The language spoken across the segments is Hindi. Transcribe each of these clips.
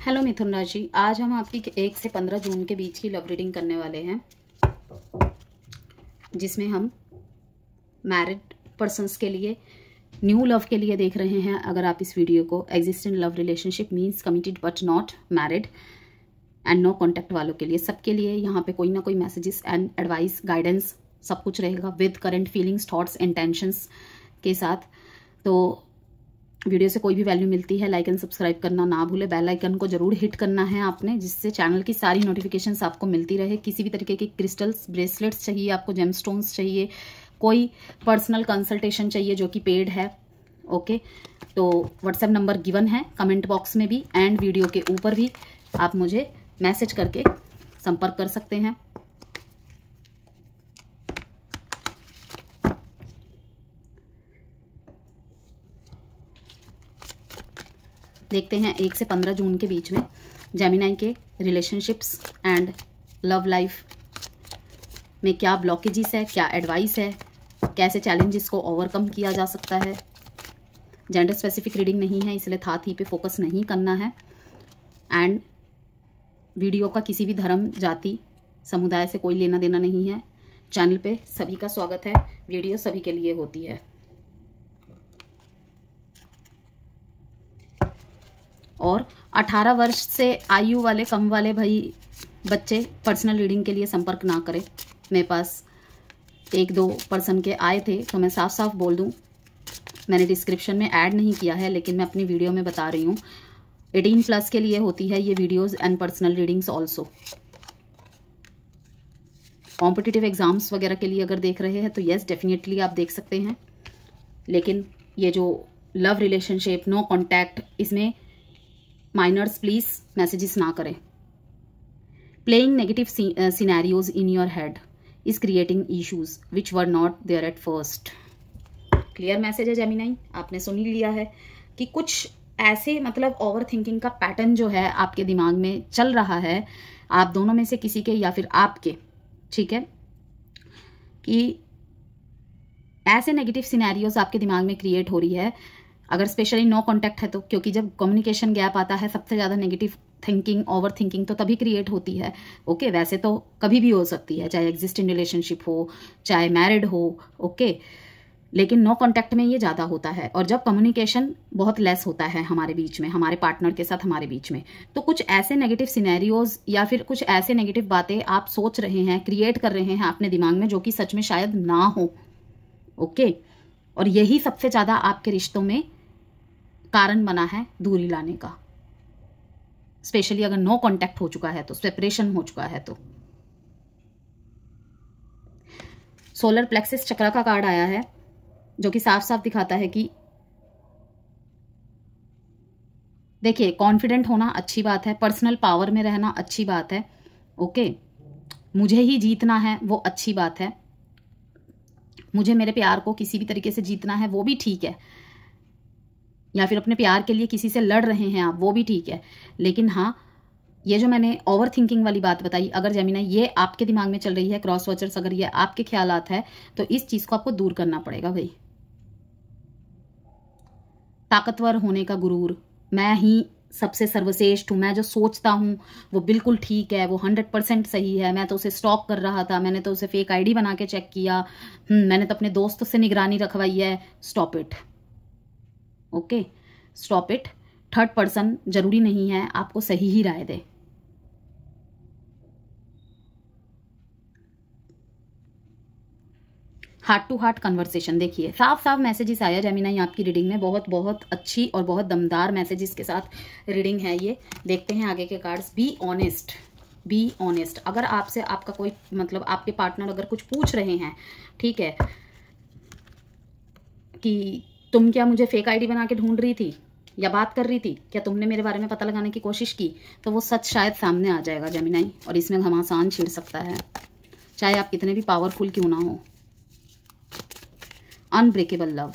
हेलो मिथुन राशि, आज हम आपकी 1 से 15 जून के बीच की लव रीडिंग करने वाले हैं, जिसमें हम मैरिड पर्सन्स के लिए, न्यू लव के लिए देख रहे हैं। अगर आप इस वीडियो को existing love relationship means committed but not married and no contact वालों के लिए, सबके लिए यहाँ पे कोई ना कोई मैसेजेस एंड एडवाइस, गाइडेंस सब कुछ रहेगा with current feelings, thoughts, intentions के साथ। तो वीडियो से कोई भी वैल्यू मिलती है, लाइक एंड सब्सक्राइब करना ना भूले। बेल आइकन को जरूर हिट करना है आपने, जिससे चैनल की सारी नोटिफिकेशंस आपको मिलती रहे। किसी भी तरीके की क्रिस्टल्स, ब्रेसलेट्स चाहिए आपको, जेमस्टोन्स चाहिए, कोई पर्सनल कंसल्टेशन चाहिए जो कि पेड है, ओके, तो व्हाट्सएप नंबर गिवन है कमेंट बॉक्स में भी एंड वीडियो के ऊपर भी। आप मुझे मैसेज करके संपर्क कर सकते हैं। देखते हैं 1 से 15 जून के बीच में जेमिनी के रिलेशनशिप्स एंड लव लाइफ में क्या ब्लॉकेजेस है, क्या एडवाइस है, कैसे चैलेंजेस को ओवरकम किया जा सकता है। जेंडर स्पेसिफिक रीडिंग नहीं है, इसलिए था थी पे फोकस नहीं करना है। एंड वीडियो का किसी भी धर्म, जाति, समुदाय से कोई लेना देना नहीं है। चैनल पे सभी का स्वागत है, वीडियो सभी के लिए होती है। और 18 वर्ष से आयु वाले, कम वाले भाई बच्चे पर्सनल रीडिंग के लिए संपर्क ना करें। मेरे पास 1-2 पर्सन के आए थे, तो मैं साफ साफ बोल दूं, मैंने डिस्क्रिप्शन में ऐड नहीं किया है, लेकिन मैं अपनी वीडियो में बता रही हूँ। 18+ के लिए होती है ये videos and personal readings also. Competitive exams वगैरह के लिए अगर देख रहे हैं तो यस, डेफिनेटली आप देख सकते हैं। लेकिन ये जो लव रिलेशनशिप, नो कॉन्टैक्ट, इसमें माइनर्स प्लीज मैसेजेस ना करें। Playing negative scenarios in your head is creating issues which were not there at first. Clear message है जेमिनी, आपने सुन लिया है कि कुछ ऐसे मतलब ओवर थिंकिंग का पैटर्न जो है आपके दिमाग में चल रहा है, आप दोनों में से किसी के या फिर आपके, ठीक है, कि ऐसे नेगेटिव सिनेरियोज आपके दिमाग में क्रिएट हो रही है। अगर स्पेशली नो कॉन्टैक्ट है तो, क्योंकि जब कम्युनिकेशन गैप आता है सबसे ज़्यादा नेगेटिव थिंकिंग, ओवर थिंकिंग तो तभी क्रिएट होती है। ओके, वैसे तो कभी भी हो सकती है, चाहे एग्जिस्टिंग रिलेशनशिप हो, चाहे मैरिड हो, ओके, लेकिन नो कॉन्टैक्ट में ये ज़्यादा होता है। और जब कम्युनिकेशन बहुत लेस होता है हमारे बीच में, हमारे पार्टनर के साथ हमारे बीच में, तो कुछ ऐसे नेगेटिव सिनेरियोज या फिर कुछ ऐसे नेगेटिव बातें आप सोच रहे हैं, क्रिएट कर रहे हैं अपने दिमाग में, जो कि सच में शायद ना हो, ओके। और यही सबसे ज़्यादा आपके रिश्तों में कारण बना है दूरी लाने का, स्पेशली अगर नो कांटेक्ट हो चुका है तो, सेपरेशन हो चुका है तो। सोलर प्लेक्सिस चक्र का कार्ड आया है, जो कि साफ साफ दिखाता है कि देखिए, कॉन्फिडेंट होना अच्छी बात है, पर्सनल पावर में रहना अच्छी बात है, ओके, मुझे ही जीतना है वो अच्छी बात है, मुझे मेरे प्यार को किसी भी तरीके से जीतना है वो भी ठीक है, या फिर अपने प्यार के लिए किसी से लड़ रहे हैं आप, वो भी ठीक है। लेकिन हाँ, ये जो मैंने ओवर थिंकिंग वाली बात बताई, अगर जेमिनी ये आपके दिमाग में चल रही है, क्रॉस वॉचर्स अगर ये आपके ख्यालात है, तो इस चीज को आपको दूर करना पड़ेगा भाई। ताकतवर होने का गुरूर, मैं ही सबसे सर्वश्रेष्ठ हूं, मैं जो सोचता हूं वो बिल्कुल ठीक है, वो 100% सही है, मैं तो उसे स्टॉक कर रहा था, मैंने तो उसे फेक आईडी बना के चेक किया, मैंने तो अपने दोस्त से निगरानी रखवाई है। Stop it, okay, stop it. Third person जरूरी नहीं है आपको सही ही राय दे। हार्ट टू हार्ट कन्वर्सेशन, देखिए साफ साफ मैसेजेस आया जेमिनी आपकी रीडिंग में, बहुत बहुत अच्छी और बहुत दमदार मैसेजेस के साथ रीडिंग है ये। देखते हैं आगे के cards. Be honest, be honest. अगर आपसे आपका कोई मतलब आपके पार्टनर अगर कुछ पूछ रहे हैं, ठीक है, कि तुम क्या मुझे फेक आईडी बना के ढूंढ रही थी या बात कर रही थी, क्या तुमने मेरे बारे में पता लगाने की कोशिश की, तो वो सच शायद सामने आ जाएगा जेमिनी, और इसमें घमासान छिड़ सकता है, चाहे आप कितने भी पावरफुल क्यों ना हो। अनब्रेकेबल लव,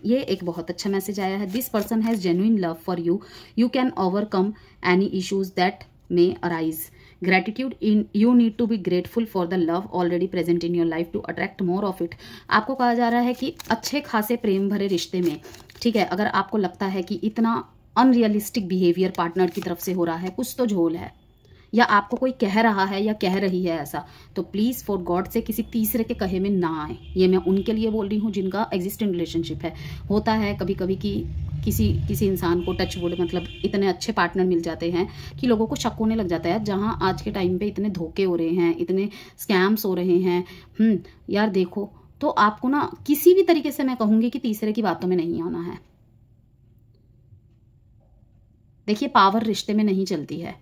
ये एक बहुत अच्छा मैसेज आया है। This person has genuine love for you, you can overcome any issues that may arise. Gratitude, in you need to be grateful for the love already present in your life to attract more of it. आपको कहा जा रहा है कि अच्छे खासे प्रेम भरे रिश्ते में, ठीक है, अगर आपको लगता है कि इतना अनरियलिस्टिक बिहेवियर पार्टनर की तरफ से हो रहा है, कुछ तो झोल है, या आपको कोई कह रहा है या कह रही है ऐसा, तो प्लीज फॉर गॉड से किसी तीसरे के कहे में ना आए। ये मैं उनके लिए बोल रही हूँ जिनका एग्जिस्टिंग रिलेशनशिप है। होता है कभी कभी कि किसी इंसान को टच वुड मतलब इतने अच्छे पार्टनर मिल जाते हैं कि लोगों को शक होने लग जाता है, जहाँ आज के टाइम पे इतने धोखे हो रहे हैं, इतने स्कैम्स हो रहे हैं। यार देखो, तो आपको ना किसी भी तरीके से मैं कहूंगी कि तीसरे की बातों में नहीं आना है। देखिए, पावर रिश्ते में नहीं चलती है।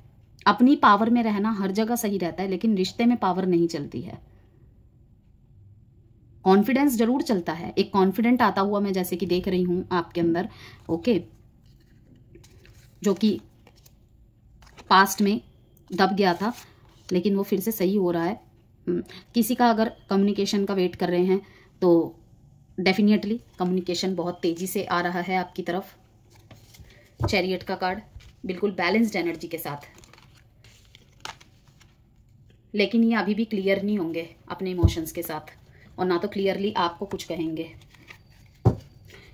अपनी पावर में रहना हर जगह सही रहता है, लेकिन रिश्ते में पावर नहीं चलती है। कॉन्फिडेंस जरूर चलता है, एक कॉन्फिडेंट आता हुआ मैं जैसे कि देख रही हूं आपके अंदर, ओके, जो कि पास्ट में दब गया था, लेकिन वो फिर से सही हो रहा है। किसी का अगर कम्युनिकेशन का वेट कर रहे हैं तो डेफिनेटली कम्युनिकेशन बहुत तेजी से आ रहा है आपकी तरफ। चैरियट का कार्ड बिल्कुल बैलेंस्ड एनर्जी के साथ, लेकिन ये अभी भी क्लियर नहीं होंगे अपने इमोशंस के साथ, और ना तो क्लियरली आपको कुछ कहेंगे।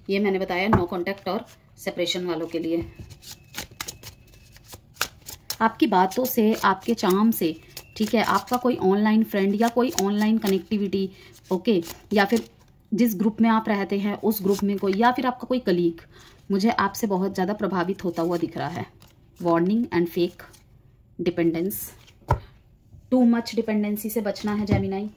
ये मैंने बताया नो कांटेक्ट और सेपरेशन वालों के लिए। आपकी बातों से, आपके चार्म से, ठीक है, आपका कोई ऑनलाइन फ्रेंड या कोई ऑनलाइन कनेक्टिविटी, ओके, या फिर जिस ग्रुप में आप रहते हैं उस ग्रुप में कोई, या फिर आपका कोई कलीग मुझे आपसे बहुत ज़्यादा प्रभावित होता हुआ दिख रहा है। Warning and fake dependence, too much dependency से बचना है जेमिनाई,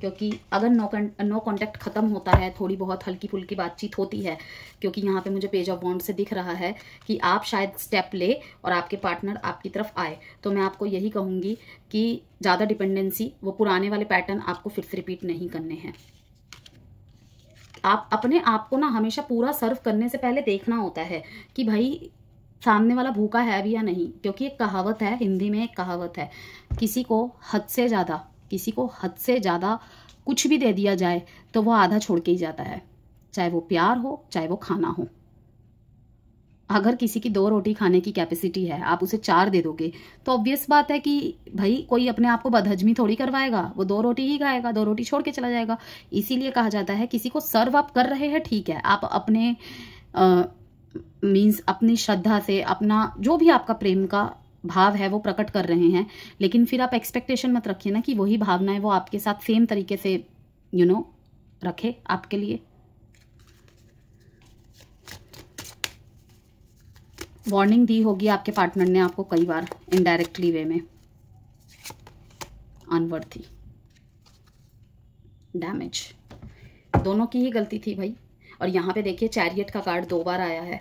क्योंकि अगर नो कांटेक्ट खत्म होता है, थोड़ी बहुत हल्की फुल्की बातचीत होती है, क्योंकि यहाँ पे मुझे पेज ऑफ वॉन्ड से दिख रहा है कि आप शायद स्टेप ले और आपके पार्टनर आपकी तरफ आए, तो मैं आपको यही कहूँगी कि ज़्यादा डिपेंडेंसी, वो पुराने वाले पैटर्न आपको फिर से रिपीट नहीं करने हैं। आप अपने आप को ना हमेशा पूरा सर्व करने से पहले देखना होता है कि भाई सामने वाला भूखा है भी या नहीं, क्योंकि एक कहावत है, हिंदी में एक कहावत है, किसी को हद से ज़्यादा कुछ भी दे दिया जाए तो वो आधा छोड़ के ही जाता है, चाहे वो प्यार हो, चाहे वो खाना हो। अगर किसी की 2 रोटी खाने की कैपेसिटी है, आप उसे 4 दे दोगे, तो ऑब्वियस बात है कि भाई कोई अपने आप को बदहजमी थोड़ी करवाएगा, वो 2 रोटी ही खाएगा, 2 रोटी छोड़ के चला जाएगा। इसीलिए कहा जाता है किसी को सर्व आप कर रहे हैं, ठीक है, आप अपने मीन्स अपनी श्रद्धा से, अपना जो भी आपका प्रेम का भाव है वो प्रकट कर रहे हैं, लेकिन फिर आप एक्सपेक्टेशन मत रखिए ना कि वही भावनाएं वो आपके साथ सेम तरीके से रखे आपके लिए। वार्निंग दी होगी आपके पार्टनर ने आपको कई बार इनडायरेक्टली वे में, अनवर्थी, डैमेज, दोनों की ही गलती थी भाई। और यहाँ पे देखिए चैरियट का कार्ड 2 बार आया है,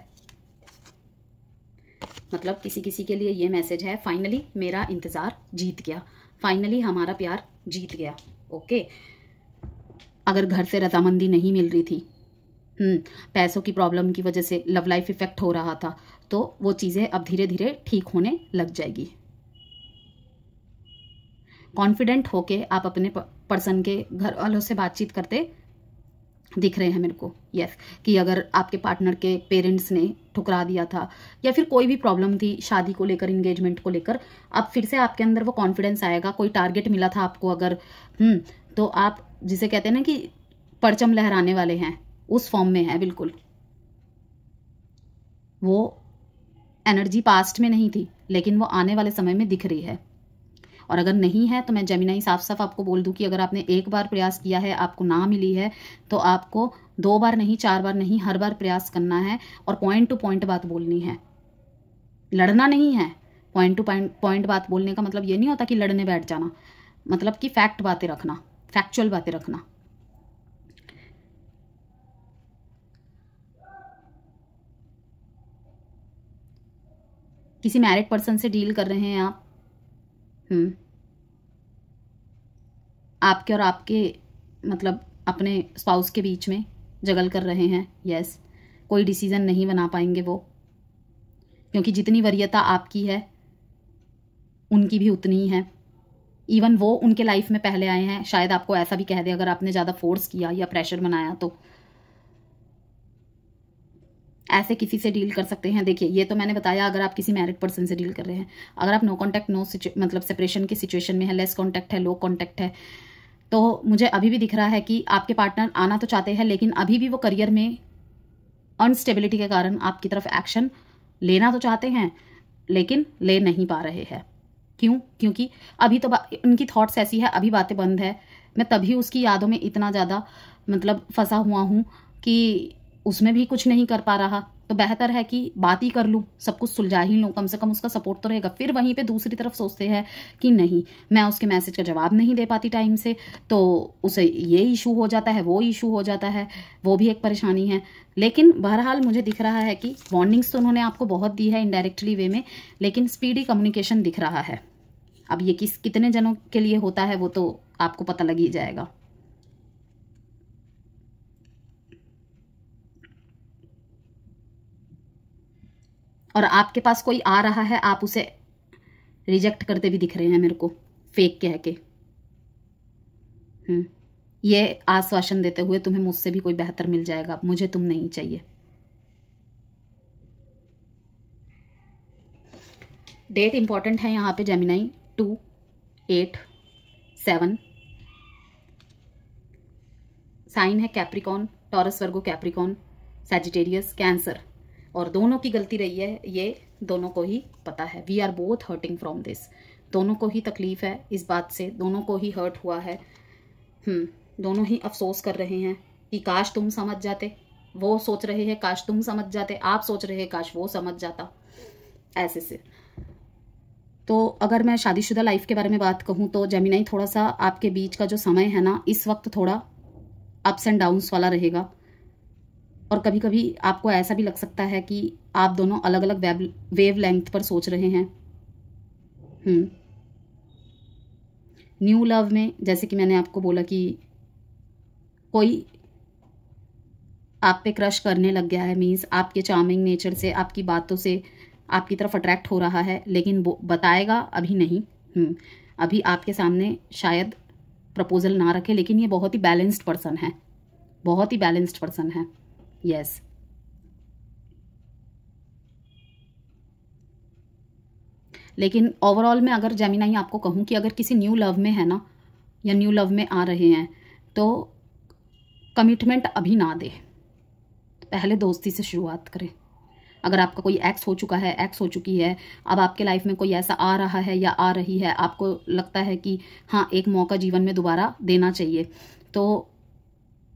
मतलब किसी किसी के लिए ये मैसेज है, फाइनली मेरा इंतजार जीत गया, फाइनली हमारा प्यार जीत गया, ओके। अगर घर से रजामंदी नहीं मिल रही थी, पैसों की प्रॉब्लम की वजह से लव लाइफ इफेक्ट हो रहा था, तो वो चीज़ें अब धीरे धीरे ठीक होने लग जाएगी। कॉन्फिडेंट होके आप अपने पर्सन के घर वालों से बातचीत करते दिख रहे हैं मेरे को, यस, कि अगर आपके पार्टनर के पेरेंट्स ने ठुकरा दिया था या फिर कोई भी प्रॉब्लम थी शादी को लेकर, एंगेजमेंट को लेकर, अब फिर से आपके अंदर वो कॉन्फिडेंस आएगा। कोई टारगेट मिला था आपको अगर, तो आप जिसे कहते हैं ना कि परचम लहराने वाले हैं, उस फॉर्म में है बिल्कुल। वो एनर्जी पास्ट में नहीं थी, लेकिन वो आने वाले समय में दिख रही है। और अगर नहीं है तो मैं जेमिनाई साफ साफ आपको बोल दूं कि अगर आपने एक बार प्रयास किया है, आपको ना मिली है, तो आपको 2 बार नहीं, 4 बार नहीं, हर बार प्रयास करना है और पॉइंट टू पॉइंट बात बोलनी है, लड़ना नहीं है। पॉइंट टू पॉइंट बात बोलने का मतलब ये नहीं होता कि लड़ने बैठ जाना, मतलब कि फैक्ट बातें रखना, फैक्चुअल बातें रखना। किसी मैरिड पर्सन से डील कर रहे हैं आप, आपके और आपके मतलब अपने स्पाउस के बीच में जगल कर रहे हैं, यस। कोई डिसीजन नहीं बना पाएंगे वो, क्योंकि जितनी वरीयता आपकी है उनकी भी उतनी ही है। इवन वो उनके लाइफ में पहले आए हैं, शायद आपको ऐसा भी कह दे अगर आपने ज़्यादा फोर्स किया या प्रेशर बनाया तो। ऐसे किसी से डील कर सकते हैं। देखिए, ये तो मैंने बताया अगर आप किसी मैरिड पर्सन से डील कर रहे हैं। अगर आप नो कांटेक्ट, मतलब सेपरेशन की सिचुएशन में है, लेस कांटेक्ट है, लो कांटेक्ट है, तो मुझे अभी भी दिख रहा है कि आपके पार्टनर आना तो चाहते हैं, लेकिन अभी भी वो करियर में अनस्टेबिलिटी के कारण आपकी तरफ एक्शन लेना तो चाहते हैं लेकिन ले नहीं पा रहे हैं। क्यों? क्योंकि अभी तो उनकी थॉट्स ऐसी है, अभी बातें बंद है, मैं तभी उसकी यादों में इतना ज़्यादा मतलब फंसा हुआ हूँ कि उसमें भी कुछ नहीं कर पा रहा। तो बेहतर है कि बात ही कर लूँ, सब कुछ सुलझा ही लूँ, कम से कम उसका सपोर्ट तो रहेगा। फिर वहीं पे दूसरी तरफ सोचते हैं कि नहीं, मैं उसके मैसेज का जवाब नहीं दे पाती टाइम से, तो उसे ये इशू हो जाता है, वो इशू हो जाता है, वो भी एक परेशानी है। लेकिन बहरहाल मुझे दिख रहा है कि वार्निंग्स तो उन्होंने आपको बहुत दी है इनडायरेक्टली वे में, लेकिन स्पीडी कम्युनिकेशन दिख रहा है। अब ये कितने जनों के लिए होता है वो तो आपको पता लग ही जाएगा। और आपके पास कोई आ रहा है, आप उसे रिजेक्ट करते भी दिख रहे हैं मेरे को, फेक कह के। ये आश्वासन देते हुए तुम्हें मुझसे भी कोई बेहतर मिल जाएगा, मुझे तुम नहीं चाहिए। डेट इंपॉर्टेंट है यहाँ पे जेमिनाई, 2, 8, 7। साइन है कैप्रिकॉन, टॉरस, वर्गो, कैप्रिकॉन, सैजिटेरियस, कैंसर। और दोनों की गलती रही है, ये दोनों को ही पता है। We are both hurting from this. दोनों को ही तकलीफ है इस बात से, दोनों को ही हर्ट हुआ है। दोनों ही अफसोस कर रहे हैं कि काश तुम समझ जाते। वो सोच रहे हैं काश तुम समझ जाते, आप सोच रहे हैं काश वो समझ जाता, ऐसे से। तो अगर मैं शादीशुदा लाइफ के बारे में बात कहूँ तो जेमिनाई, थोड़ा सा आपके बीच का जो समय है ना, इस वक्त थोड़ा अप्स एंड डाउन्स वाला रहेगा। और कभी कभी आपको ऐसा भी लग सकता है कि आप दोनों अलग अलग वेव लेंथ पर सोच रहे हैं। न्यू लव में जैसे कि मैंने आपको बोला कि कोई आप पे क्रश करने लग गया है, मीन्स आपके चार्मिंग नेचर से, आपकी बातों से आपकी तरफ अट्रैक्ट हो रहा है, लेकिन वो बताएगा अभी नहीं। अभी आपके सामने शायद प्रपोजल ना रखे, लेकिन ये बहुत ही बैलेंस्ड पर्सन है, बहुत ही बैलेंस्ड पर्सन है। यस। लेकिन ओवरऑल में अगर जेमिनाई आपको कहूँ कि अगर किसी न्यू लव में है ना, या न्यू लव में आ रहे हैं, तो कमिटमेंट अभी ना दे, पहले दोस्ती से शुरुआत करें। अगर आपका कोई एक्स हो चुका है, एक्स हो चुकी है, अब आपके लाइफ में कोई ऐसा आ रहा है या आ रही है, आपको लगता है कि हाँ एक मौका जीवन में दोबारा देना चाहिए, तो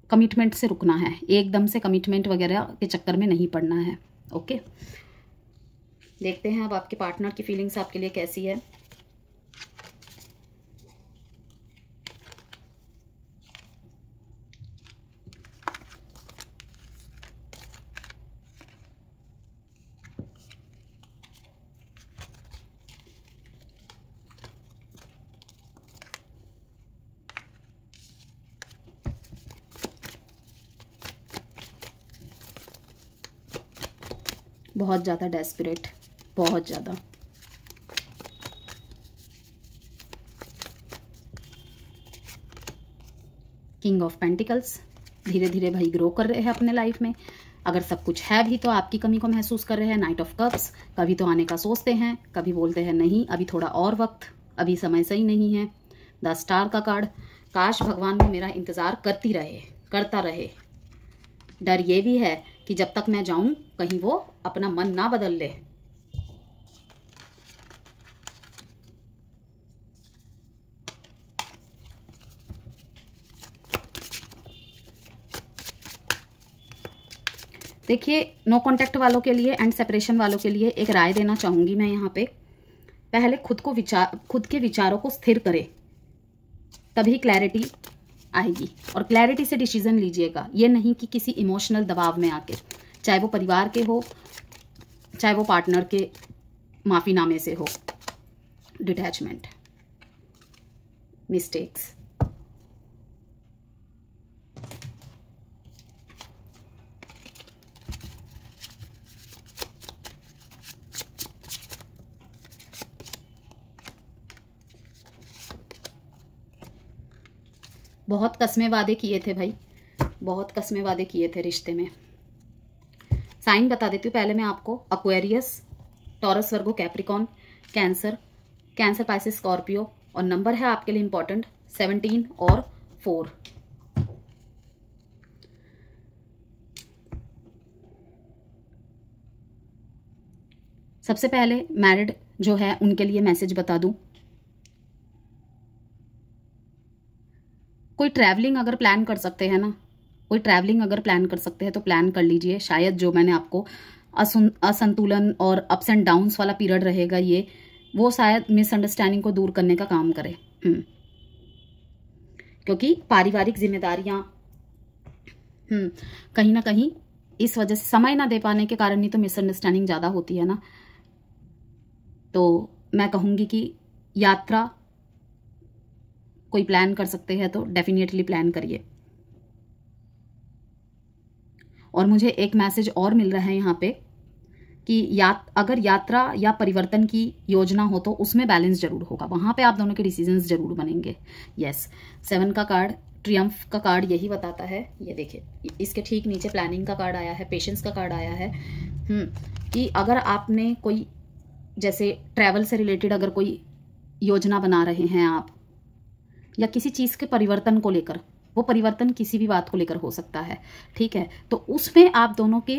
कमिटमेंट से रुकना है, एकदम से कमिटमेंट वगैरह के चक्कर में नहीं पड़ना है। ओके, देखते हैं अब आपके पार्टनर की फीलिंग्स आपके लिए कैसी है। बहुत ज़्यादा डेस्परेट, बहुत ज़्यादा। किंग ऑफ पेंटिकल्स, धीरे धीरे भाई ग्रो कर रहे हैं अपने लाइफ में। अगर सब कुछ है भी तो आपकी कमी को महसूस कर रहे हैं। नाइट ऑफ कप्स, कभी तो आने का सोचते हैं, कभी बोलते हैं नहीं अभी थोड़ा और वक्त, अभी समय सही नहीं है। द स्टार का कार्ड, काश भगवान भी मेरा इंतज़ार करता रहे। डर ये भी है कि जब तक मैं जाऊं कहीं वो अपना मन ना बदल ले। देखिए, नो कांटेक्ट वालों के लिए एंड सेपरेशन वालों के लिए एक राय देना चाहूंगी मैं यहाँ पे। पहले खुद के विचारों को स्थिर करें, तभी क्लैरिटी आएगी। और क्लैरिटी से डिसीजन लीजिएगा, ये नहीं कि किसी इमोशनल दबाव में आके, चाहे वो परिवार के हो, चाहे वो पार्टनर के माफीनामे से हो। डिटैचमेंट, मिस्टेक्स, बहुत कस्में वादे किए थे भाई, बहुत कस्में वादे किए थे रिश्ते में। साइन बता देती हूँ पहले मैं आपको। एक्वेरियस, टॉरस, वर्गो, कैप्रिकॉन, कैंसर, पाइसेस, स्कॉर्पियो। और नंबर है आपके लिए इंपॉर्टेंट 17 और 4। सबसे पहले मैरिड जो है उनके लिए मैसेज बता दूं, कोई ट्रैवलिंग अगर प्लान कर सकते हैं ना, कोई ट्रैवलिंग अगर प्लान कर सकते हैं तो प्लान कर लीजिए। शायद जो मैंने आपको असंतुलन और अप्स एंड डाउन्स वाला पीरियड रहेगा ये, वो शायद मिसअंडरस्टैंडिंग को दूर करने का काम करे। क्योंकि पारिवारिक जिम्मेदारियां कहीं ना कहीं इस वजह से समय ना दे पाने के कारण ही तो मिसअंडरस्टैंडिंग ज़्यादा होती है ना। तो मैं कहूँगी कि यात्रा कोई प्लान कर सकते हैं तो डेफिनेटली प्लान करिए। और मुझे एक मैसेज और मिल रहा है यहाँ पे कि अगर यात्रा या परिवर्तन की योजना हो तो उसमें बैलेंस जरूर होगा, वहां पे आप दोनों के डिसीजंस जरूर बनेंगे। यस, 7 का कार्ड, ट्रियम्फ का कार्ड यही बताता है। ये देखिए, इसके ठीक नीचे प्लानिंग का कार्ड आया है, पेशेंस का कार्ड आया है। कि अगर आपने कोई जैसे ट्रैवल से रिलेटेड अगर कोई योजना बना रहे हैं आप, या किसी चीज के परिवर्तन को लेकर, वो परिवर्तन किसी भी बात को लेकर हो सकता है, ठीक है, तो उसमें आप दोनों के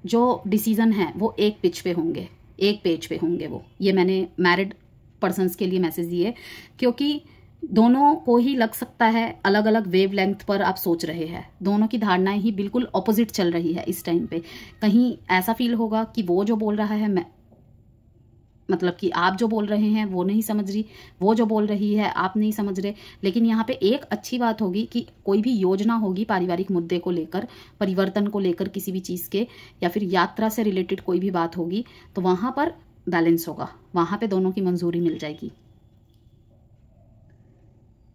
जो डिसीजन है वो एक पिच पे होंगे, एक पेज पे होंगे। वो ये मैंने मैरिड पर्सन्स के लिए मैसेज दिए, क्योंकि दोनों को ही लग सकता है अलग अलग वेव लेंथ पर आप सोच रहे हैं, दोनों की धारणाएं ही बिल्कुल ऑपोजिट चल रही है इस टाइम पे। कहीं ऐसा फील होगा कि वो जो बोल रहा है, मतलब कि आप जो बोल रहे हैं वो नहीं समझ रही, वो जो बोल रही है आप नहीं समझ रहे। लेकिन यहाँ पे एक अच्छी बात होगी कि कोई भी योजना होगी पारिवारिक मुद्दे को लेकर, परिवर्तन को लेकर, किसी भी चीज़ के, या फिर यात्रा से रिलेटेड कोई भी बात होगी, तो वहां पर बैलेंस होगा, वहां पे दोनों की मंजूरी मिल जाएगी।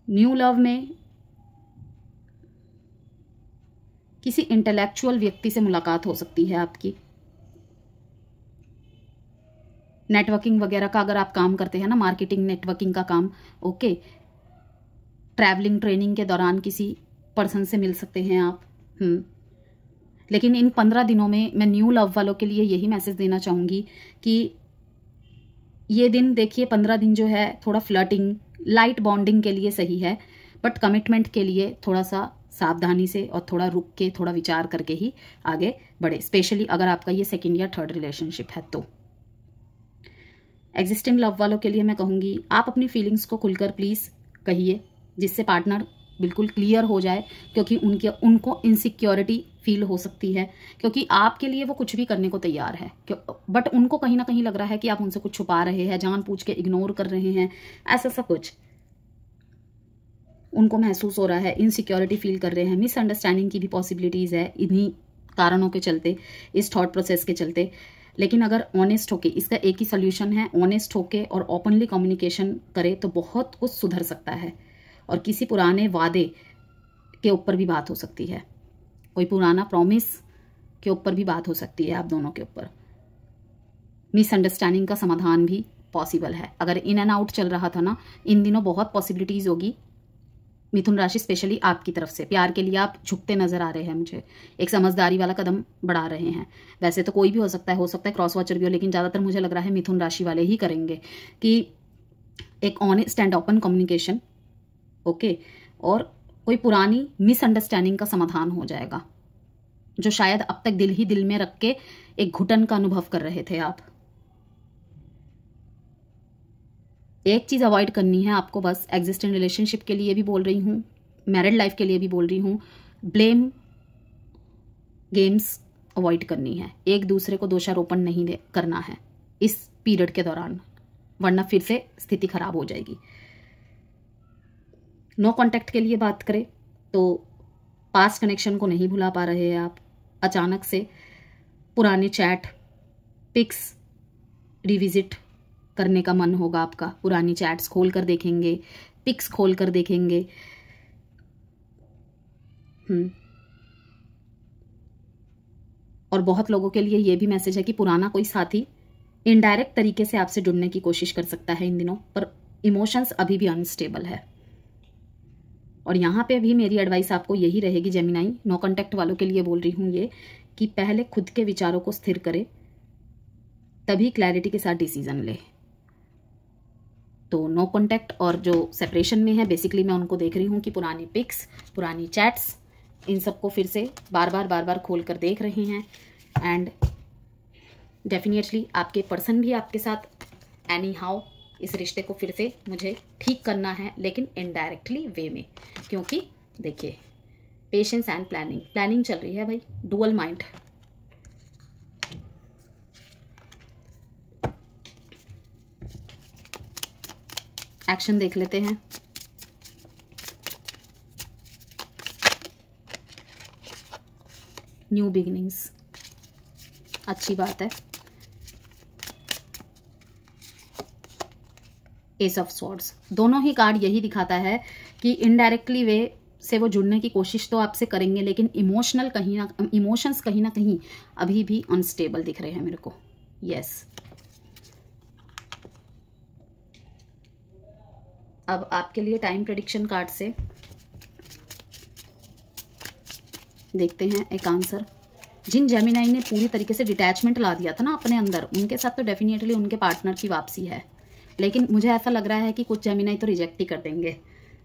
न्यू लव में किसी इंटेलेक्चुअल व्यक्ति से मुलाकात हो सकती है आपकी। नेटवर्किंग वगैरह का अगर आप काम करते हैं ना, मार्केटिंग नेटवर्किंग का काम, ओके, ट्रैवलिंग ट्रेनिंग के दौरान किसी पर्सन से मिल सकते हैं आप। लेकिन इन 15 दिनों में मैं न्यू लव वालों के लिए यही मैसेज देना चाहूंगी कि ये दिन देखिए, 15 दिन जो है थोड़ा फ्लर्टिंग, लाइट बॉन्डिंग के लिए सही है, बट कमिटमेंट के लिए थोड़ा सा सावधानी से और थोड़ा रुक के, थोड़ा विचार करके ही आगे बढ़े, स्पेशली अगर आपका ये 2nd या 3rd रिलेशनशिप है तो। एग्जिस्टिंग लव वालों के लिए मैं कहूंगी, आप अपनी फीलिंग्स को खुलकर प्लीज कहिए, जिससे पार्टनर बिल्कुल क्लियर हो जाए, क्योंकि उनको इनसिक्योरिटी फील हो सकती है, क्योंकि आपके लिए वो कुछ भी करने को तैयार है, बट उनको कहीं ना कहीं लग रहा है कि आप उनसे कुछ छुपा रहे हैं, जानबूझ के इग्नोर कर रहे हैं, ऐसा सब कुछ उनको महसूस हो रहा है, इनसिक्योरिटी फील कर रहे हैं, मिसअंडरस्टैंडिंग की भी पॉसिबिलिटीज है इन्हीं कारणों के चलते, इस थॉट प्रोसेस के चलते। लेकिन अगर ऑनेस्ट होके, इसका एक ही सोल्यूशन है, ऑनेस्ट होके और ओपनली कम्युनिकेशन करे तो बहुत कुछ सुधर सकता है। और किसी पुराने वादे के ऊपर भी बात हो सकती है, कोई पुराना प्रॉमिस के ऊपर भी बात हो सकती है आप दोनों के ऊपर। मिसअंडरस्टैंडिंग का समाधान भी पॉसिबल है। अगर इन एंड आउट चल रहा था ना, इन दिनों बहुत पॉसिबिलिटीज होगी मिथुन राशि, स्पेशली आपकी तरफ से। प्यार के लिए आप झुकते नजर आ रहे हैं मुझे, एक समझदारी वाला कदम बढ़ा रहे हैं। वैसे तो कोई भी हो सकता है क्रॉस वॉचर भी हो, लेकिन ज्यादातर मुझे लग रहा है मिथुन राशि वाले ही करेंगे कि एक honest and open communication, okay, और कोई पुरानी मिसअंडरस्टैंडिंग का समाधान हो जाएगा, जो शायद अब तक दिल ही दिल में रख के एक घुटन का अनुभव कर रहे थे आप। एक चीज अवॉइड करनी है आपको बस, एग्जिस्टिंग रिलेशनशिप के लिए भी बोल रही हूँ, मैरिड लाइफ के लिए भी बोल रही हूँ, ब्लेम गेम्स अवॉइड करनी है। एक दूसरे को दोषारोपण नहीं करना है इस पीरियड के दौरान, वरना फिर से स्थिति खराब हो जाएगी। नो कॉन्टैक्ट के लिए बात करें तो पास्ट कनेक्शन को नहीं भुला पा रहे हैं आप, अचानक से पुराने चैट, पिक्स रिविजिट करने का मन होगा आपका, पुरानी चैट्स खोल कर देखेंगे, पिक्स खोल कर देखेंगे। और बहुत लोगों के लिए ये भी मैसेज है कि पुराना कोई साथी इनडायरेक्ट तरीके से आपसे जुड़ने की कोशिश कर सकता है इन दिनों, पर इमोशंस अभी भी अनस्टेबल है। और यहाँ पे भी मेरी एडवाइस आपको यही रहेगी जेमिनाई, नो कॉन्टैक्ट वालों के लिए बोल रही हूँ ये, कि पहले खुद के विचारों को स्थिर करे, तभी क्लैरिटी के साथ डिसीजन ले। तो नो कॉन्टैक्ट और जो सेपरेशन में है, बेसिकली मैं उनको देख रही हूँ कि पुरानी पिक्स, पुरानी चैट्स, इन सबको फिर से बार बार खोल कर देख रहे हैं। एंड डेफिनेटली आपके पर्सन भी आपके साथ एनी हाउ इस रिश्ते को फिर से मुझे ठीक करना है, लेकिन इनडायरेक्टली वे में, क्योंकि देखिए पेशेंस एंड प्लानिंग चल रही है भाई, डुअल माइंड। एक्शन देख लेते हैं। न्यू बिगिनिंग्स, अच्छी बात है। एस ऑफ स्वॉर्ड्स, दोनों ही कार्ड यही दिखाता है कि इनडायरेक्टली वे से वो जुड़ने की कोशिश तो आपसे करेंगे, लेकिन इमोशंस कहीं ना कहीं अभी भी अनस्टेबल दिख रहे हैं मेरे को। यस, अब आपके लिए टाइम प्रेडिक्शन कार्ड से देखते हैं एक आंसर। जिन जेमिनाई ने पूरी तरीके से डिटैचमेंट ला दिया था ना अपने अंदर, उनके साथ तो डेफिनेटली उनके पार्टनर की वापसी है, लेकिन मुझे ऐसा लग रहा है कि कुछ जेमिनाई तो रिजेक्ट ही कर देंगे।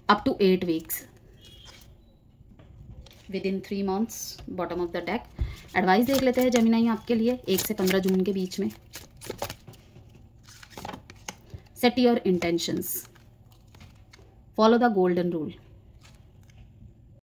Up to 8 weeks, within 3 months, bottom of the deck. Advice देख लेते हैं जेमिनाई आपके लिए 1 से 15 जून के बीच में। Set your intentions, follow the golden rule.